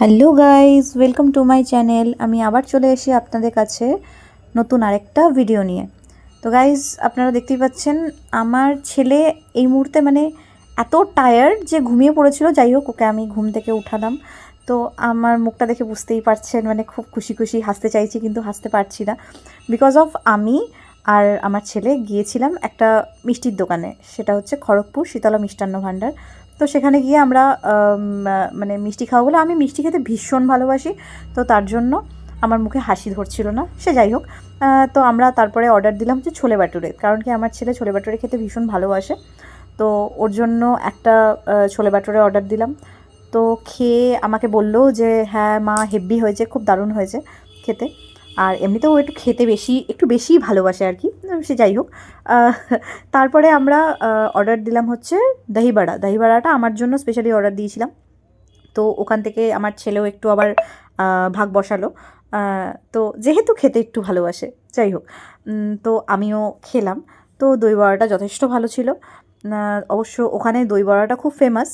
Hello guys, welcome to my channel. আমি আবার চলে এসে আপনাদের কাছে নতুন আরেকটা ভিডিও নিয়ে। তো গাইজ, আপনারা দেখতেই পাচ্ছেন আমার ছেলে এই মুহূর্তে এত টায়ার্ড যে ঘুমিয়ে পড়েছিল। যাই হোক, ওকে আমি ঘুম থেকে উঠালাম। তো আমার মুখটা দেখে বুঝতেই পারছেন, খুব খুশি খুশি হাসতে চাইছি কিন্তু হাসতে পারছি না, বিকজ অফ আমি আর আমার ছেলে গিয়েছিলাম একটা মিষ্টির দোকানে। সেটা হচ্ছে খড়গপুর শীতলা মিষ্টান্ন ভাণ্ডার। তো সেখানে গিয়ে আমরা মিষ্টি খাওয়া বলে, আমি মিষ্টি খেতে ভীষণ ভালোবাসি। তো তার জন্য আমার মুখে হাসি ধরছিল না, সে যাই হোক। তো আমরা তারপরে অর্ডার দিলাম হচ্ছে ছোলে বাটুরে, কারণ কি আমার ছেলে ছোলে বাটুরে খেতে ভীষণ ভালোবাসে। তো ওর জন্য একটা ছোলে বাটুরে অর্ডার দিলাম। তো খেয়ে আমাকে বললো যে হ্যাঁ মা, হেব্বি হয়েছে, খুব দারুণ হয়েছে খেতে। আর এমনিতেও একটু বেশিই ভালোবাসে আর কি, সে যাই হোক। তারপরে আমরা অর্ডার দিলাম হচ্ছে দহিবড়া। দহিবড়াটা আমার জন্য স্পেশালি অর্ডার দিয়েছিলাম। তো ওখান থেকে আমার ছেলেও একটু আবার ভাগ বসালো। তো যেহেতু খেতে একটু ভালোবাসে, যাই হোক। তো আমিও খেলাম। তো দই বড়াটা যথেষ্ট ভালো ছিল। অবশ্য ওখানে দই বড়াটা খুব ফেমাস।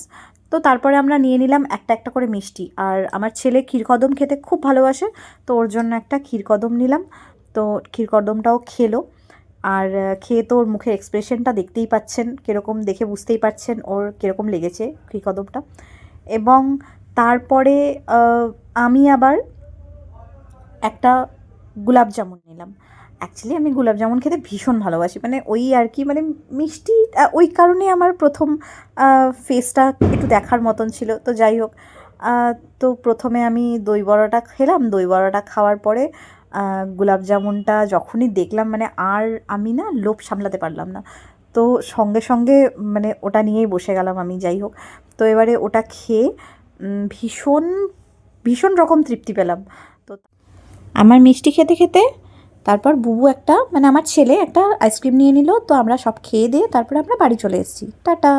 তো তারপরে আমরা নিয়ে নিলাম একটা একটা করে মিষ্টি। আর আমার ছেলে ক্ষীরকদম খেতে খুব ভালোবাসে, তো ওর জন্য একটা ক্ষীরকদম নিলাম। তো ক্ষীরকদমটাও খেলো। আর খেয়ে তো ওর মুখের এক্সপ্রেশনটা দেখতেই পাচ্ছেন কীরকম, দেখে বুঝতেই পারছেন ওর কীরকম লেগেছে ক্ষীরকদমটা। এবং তারপরে আমি আবার একটা গোলাপ জামুন নিলাম। অ্যাকচুয়ালি আমি গোলাপ জামুন খেতে ভীষণ ভালোবাসি, ওই আর কি, মিষ্টি, ওই কারণে আমার প্রথম ফেসটা একটু দেখার মতন ছিল। তো যাই হোক, তো প্রথমে আমি দই বড়াটা খেলাম। দই বড়াটা খাওয়ার পরে গোলাপ জামুনটা যখনই দেখলাম, আর আমি না লোভ সামলাতে পারলাম না। তো সঙ্গে সঙ্গে ওটা নিয়েই বসে গেলাম আমি। যাই হোক, তো এবারে ওটা খেয়ে ভীষণ ভীষণ রকম তৃপ্তি পেলাম। তো আমার মিষ্টি খেতে খেতে তারপর বুবু একটা আমার ছেলে একটা আইসক্রিম নিয়ে নিল। তো আমরা সব খেয়ে দিয়ে তারপরে আমরা বাড়ি চলে এসেছি। টাটা।